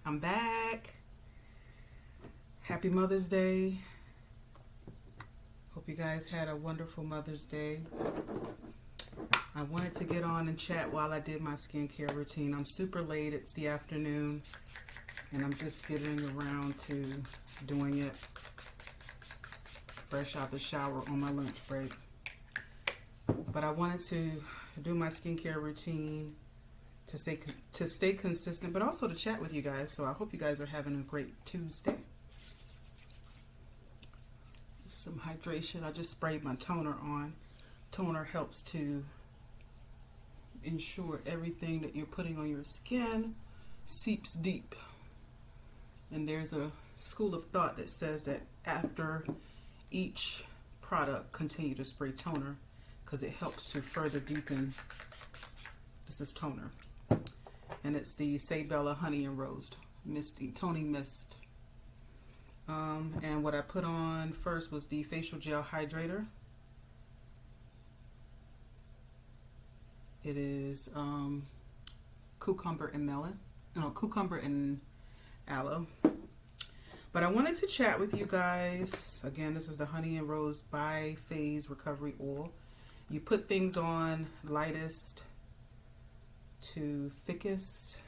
I'm back. Happy Mother's Day. Hope you guys had a wonderful Mother's Day. I wanted to get on and chat while I did my skincare routine. I'm super late. It's the afternoon, and I'm just getting around to doing it fresh out the shower on my lunch break. But I wanted to do my skincare routine to stay consistent, but also to chat with you guys. So I hope you guys are having a great Tuesday. Some hydration. I just sprayed my toner on. Toner helps to ensure everything that you're putting on your skin seeps deep. And there's a school of thought that says that after each product, continue to spray toner because it helps to further deepen. This is toner. And it's the Sabella Honey and Rose Misty Toning Mist. And what I put on first was the facial gel hydrator. It is cucumber and melon. No, cucumber and aloe. But I wanted to chat with you guys. Again, this is the Honey and Rose Bi-Phase Recovery Oil. You put things on lightest to thickest.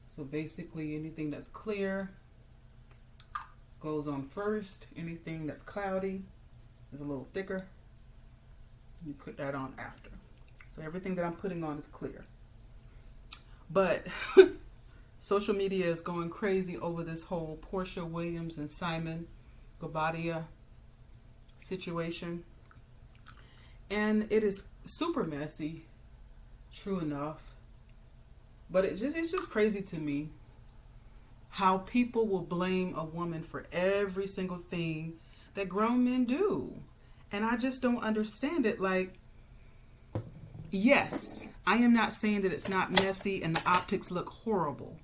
So basically anything that's clear goes on first. Anything that's cloudy is a little thicker. You put that on after. So everything that I'm putting on is clear. But social media is going crazy over this whole Porsha, Wiliams, and Simon Guobadia situation. And it is super messy, true enough. But it's just crazy to me how people will blame a woman for every single thing that grown men do. And I just don't understand it. Like, yes, I am not saying that it's not messy and the optics look horrible.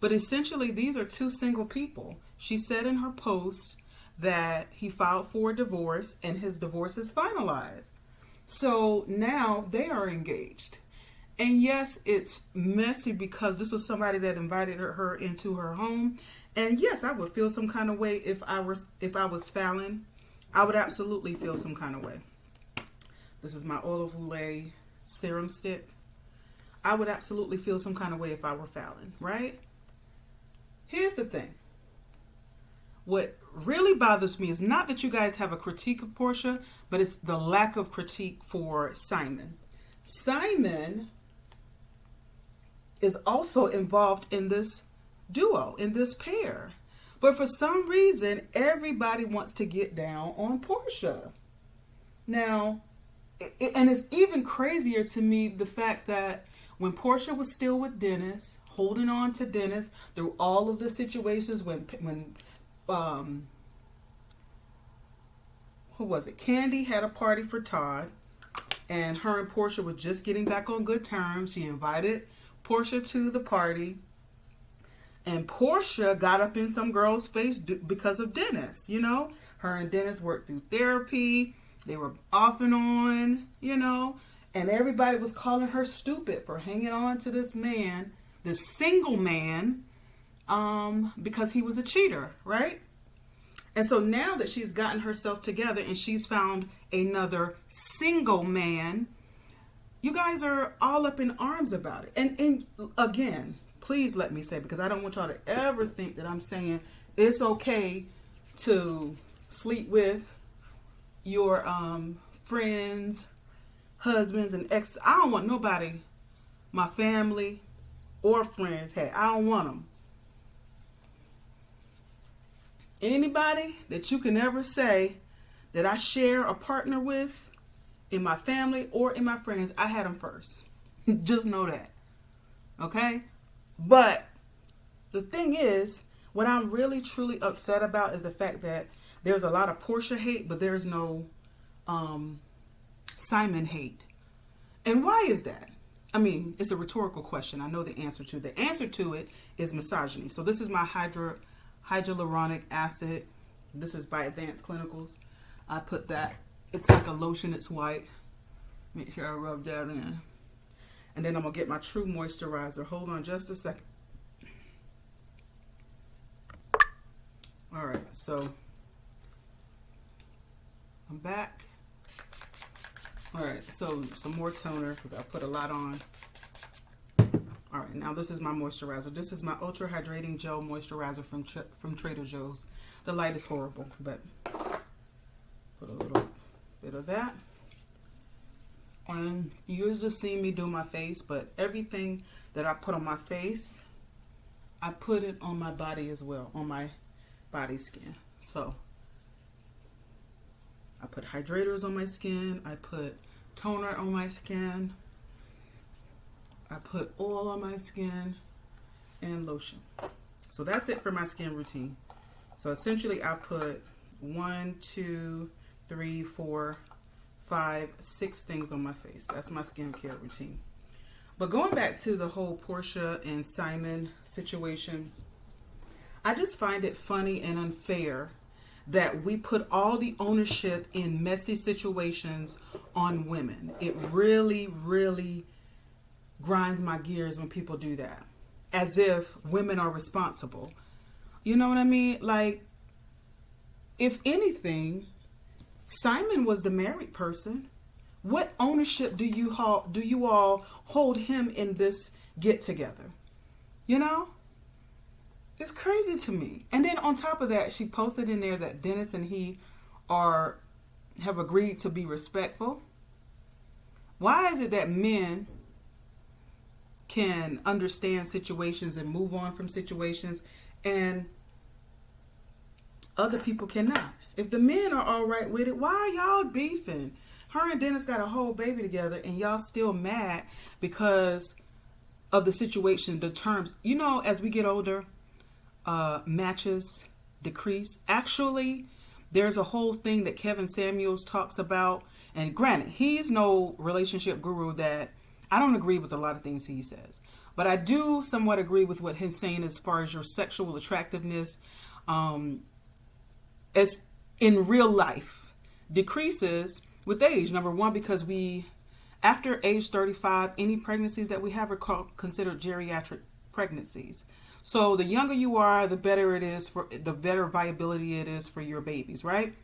But essentially, these are two single people. She said in her post that he filed for a divorce and his divorce is finalized. So now they are engaged. And yes, it's messy because this was somebody that invited her into her home. And yes, I would feel some kind of way if I was Fallon. I would absolutely feel some kind of way. This is my Oil of Olay serum stick. I would absolutely feel some kind of way if I were Fallon, right? Here's the thing. What really bothers me is not that you guys have a critique of Porsha, but it's the lack of critique for Simon. Simon is also involved in this duo, in this pair. But for some reason, everybody wants to get down on Porsha. Now, and it's even crazier to me the fact that when Porsha was still with Dennis, holding on to Dennis through all of the situations when who was it? Candy had a party for Todd, and her and Porsha were just getting back on good terms. She invited Porsha to the party, and Porsha got up in some girl's face because of Dennis. You know, her and Dennis worked through therapy. They were off and on, you know, and everybody was calling her stupid for hanging on to this man, this single man, because he was a cheater, right? And so now that she's gotten herself together and she's found another single man, you guys are all up in arms about it. And again, please let me say, because I don't want y'all to ever think that I'm saying it's okay to sleep with your friends, husbands, and exes. I don't want nobody, my family or friends, hey, I don't want them. Anybody that you can ever say that I share a partner with in my family or in my friends, I had them first. Just know that. Okay? But the thing is, what I'm really truly upset about is the fact that there's a lot of Porsha hate, but there's no Simon hate. And why is that? I mean, it's a rhetorical question. I know the answer to it. The answer to it is misogyny. So this is my hyaluronic acid. This is by Advanced Clinicals. I put that. It's like a lotion. It's white. Make sure I rub that in. And then I'm going to get my True Moisturizer. Hold on just a second. All right, so I'm back. All right, so some more toner because I put a lot on. All right, now this is my moisturizer. This is my Ultra Hydrating Gel Moisturizer from Trader Joe's. The light is horrible, but put a little bit of that. And you just see me do my face, but everything that I put on my face, I put it on my body as well, on my body skin. So I put hydrators on my skin. I put toner on my skin. I put oil on my skin and lotion. So that's it for my skin routine. So essentially I put 1, 2, 3, 4, 5, 6 things on my face. That's my skincare routine. But going back to the whole Porsha and Simon situation, I just find it funny and unfair that we put all the ownership in messy situations on women. It really, really grinds my gears when people do that, as if women are responsible. You know what I mean? Like, if anything, Simon was the married person. What ownership do you all hold him in this get together? You know, it's crazy to me. And then on top of that, she posted in there that Dennis and he have agreed to be respectful. Why is it that men can understand situations and move on from situations and other people cannot? If the men are all right with it, why are y'all beefing? Her and Dennis got a whole baby together and y'all still mad because of the situation, the terms. You know, as we get older, matches decrease. Actually, there's a whole thing that Kevin Samuels talks about. And granted, he's no relationship guru. That I don't agree with a lot of things he says. But I do somewhat agree with what he's saying as far as your sexual attractiveness as in real life decreases with age. Number one, because after age 35, any pregnancies that we have are considered geriatric pregnancies. So the younger you are, the better viability it is for your babies, right?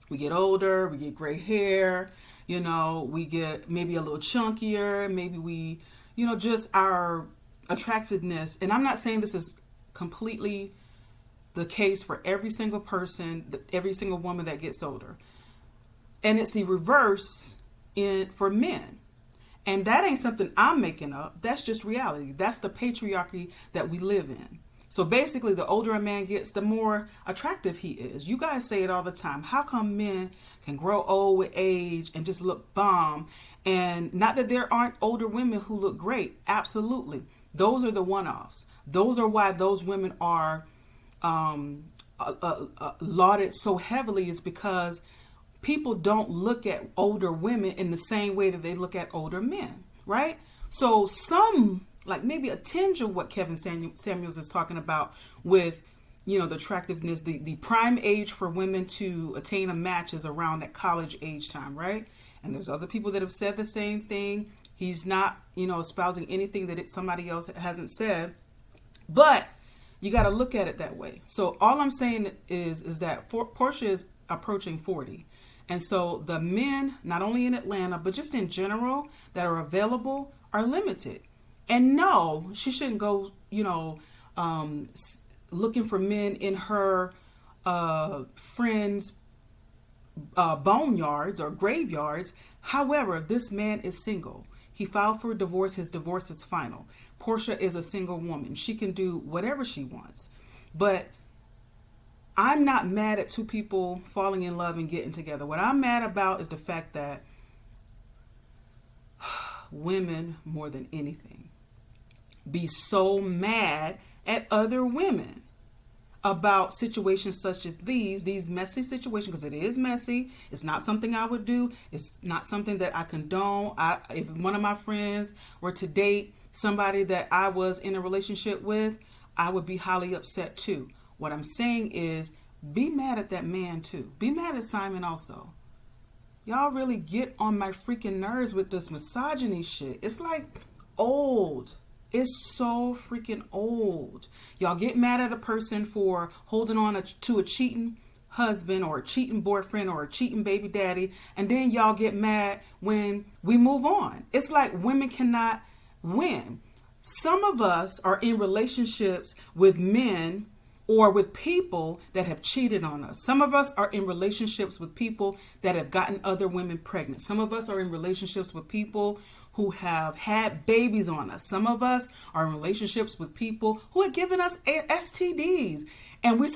We get older, we get gray hair, you know, we get maybe a little chunkier, maybe we, you know, just our attractiveness. And I'm not saying this is completely the case for every single person, every single woman that gets older. And it's the reverse for men. And that ain't something I'm making up. That's just reality. That's the patriarchy that we live in. So basically, the older a man gets, the more attractive he is. You guys say it all the time. How come men can grow old with age and just look bomb? And not that there aren't older women who look great. Absolutely. Those are the one-offs. Those are why those women are lauded so heavily, is because people don't look at older women in the same way that they look at older men, right? So some, like maybe a tinge of what Kevin Samuels is talking about with, you know, the attractiveness, the prime age for women to attain a match is around that college age time, right? And there's other people that have said the same thing. He's not, you know, espousing anything that somebody else hasn't said, but you got to look at it that way. So all I'm saying is that Porsha is approaching 40. And so the men, not only in Atlanta, but just in general, that are available are limited. And no, she shouldn't go, you know, looking for men in her friends' boneyards or graveyards. However, this man is single. He filed for divorce. His divorce is final. Porsha is a single woman. She can do whatever she wants. But I'm not mad at two people falling in love and getting together. What I'm mad about is the fact that women, more than anything, be so mad at other women about situations such as these messy situations, because it is messy. It's not something I would do. It's not something that I condone. If one of my friends were to date somebody that I was in a relationship with, I would be highly upset too. What I'm saying is, be mad at that man too. Be mad at Simon also. Y'all really get on my freaking nerves with this misogyny shit. It's like old. It's so freaking old. Y'all get mad at a person for holding on to a cheating husband or a cheating boyfriend or a cheating baby daddy, and then y'all get mad when we move on. It's like women cannot win. Some of us are in relationships with men or with people that have cheated on us. Some of us are in relationships with people that have gotten other women pregnant. Some of us are in relationships with people who have had babies on us. Some of us are in relationships with people who have given us STDs. And we're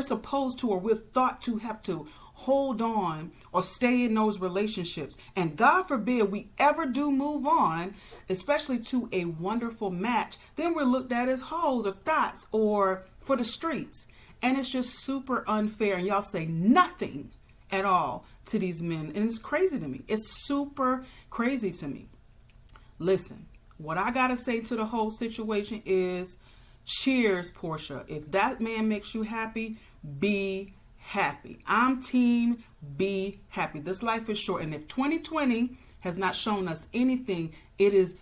supposed to, or we're thought to have to hold on or stay in those relationships. And God forbid we ever do move on, especially to a wonderful match, then we're looked at as hoes or thoughts or for the streets. And it's just super unfair. And y'all say nothing at all to these men. And it's crazy to me. It's super crazy to me. Listen, what I got to say to the whole situation is cheers, Porsha. If that man makes you happy, be happy. I'm team be happy. This life is short. And if 2020 has not shown us anything, it is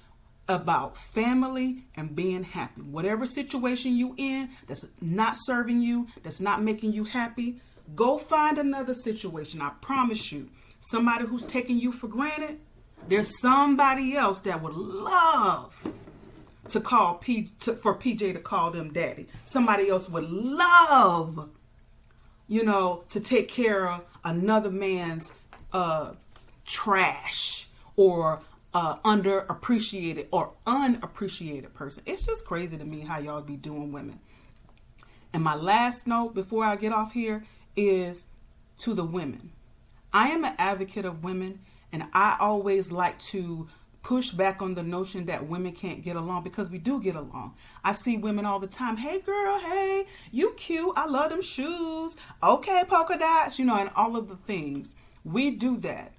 about family and being happy. Whatever situation you in that's not serving you, that's not making you happy, go find another situation. I promise you, somebody who's taking you for granted, there's somebody else that would love to call for PJ to call them daddy. Somebody else would love, to take care of another man's trash or underappreciated or unappreciated person. It's just crazy to me how y'all be doing women. And my last note before I get off here is to the women. I am an advocate of women, and I always like to push back on the notion that women can't get along, because we do get along. I see women all the time. Hey girl, hey, you cute. I love them shoes. Okay, polka dots, and all of the things. We do that.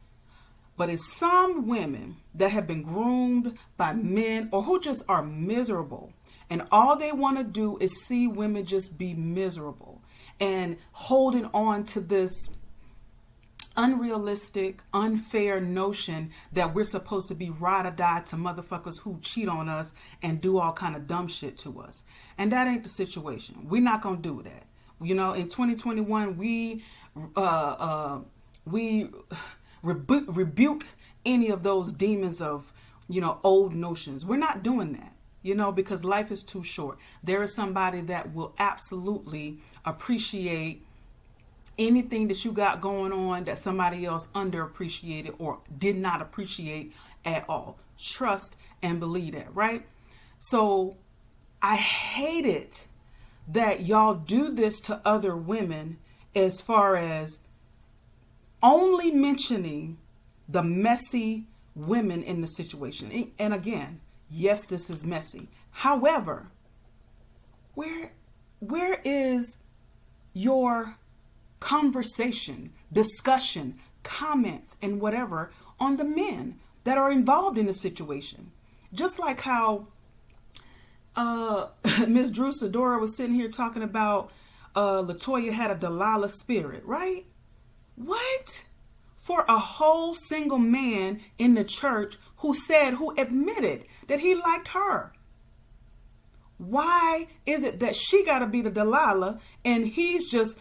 But it's some women that have been groomed by men or who just are miserable. And all they want to do is see women just be miserable and holding on to this unrealistic, unfair notion that we're supposed to be ride or die to motherfuckers who cheat on us and do all kind of dumb shit to us. And that ain't the situation. We're not going to do that. In 2021, we rebuke any of those demons of, old notions. We're not doing that, because life is too short. There is somebody that will absolutely appreciate anything that you got going on that somebody else underappreciated or did not appreciate at all. Trust and believe that, right? So I hate it that y'all do this to other women as far as only mentioning the messy women in the situation. And again, yes, this is messy. However, where is your conversation, discussion, comments, and whatever on the men that are involved in the situation? Just like how Miss Drew Sidora was sitting here talking about LaToya had a Delilah spirit, right? What? For a whole single man in the church who admitted that he liked her. Why is it that she got to be the Delilah and he's just,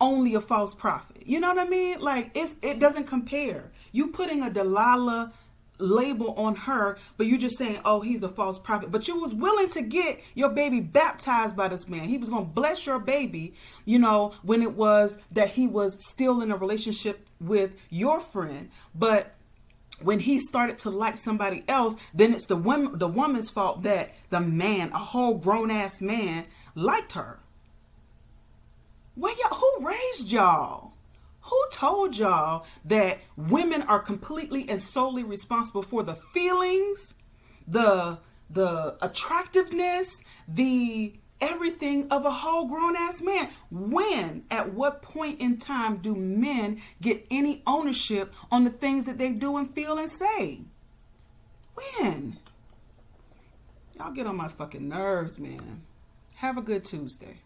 only a false prophet? You know what I mean? Like, it doesn't compare. You putting a Delilah label on her, but you just saying, oh, he's a false prophet. But you was willing to get your baby baptized by this man. He was going to bless your baby, when it was that he was still in a relationship with your friend. But when he started to like somebody else, then it's the woman's fault that the man, a whole grown ass man, liked her. Who raised y'all? Who told y'all that women are completely and solely responsible for the feelings, the attractiveness, the everything of a whole grown ass man? When, at what point in time do men get any ownership on the things that they do and feel and say? When? Y'all get on my fucking nerves, man. Have a good Tuesday.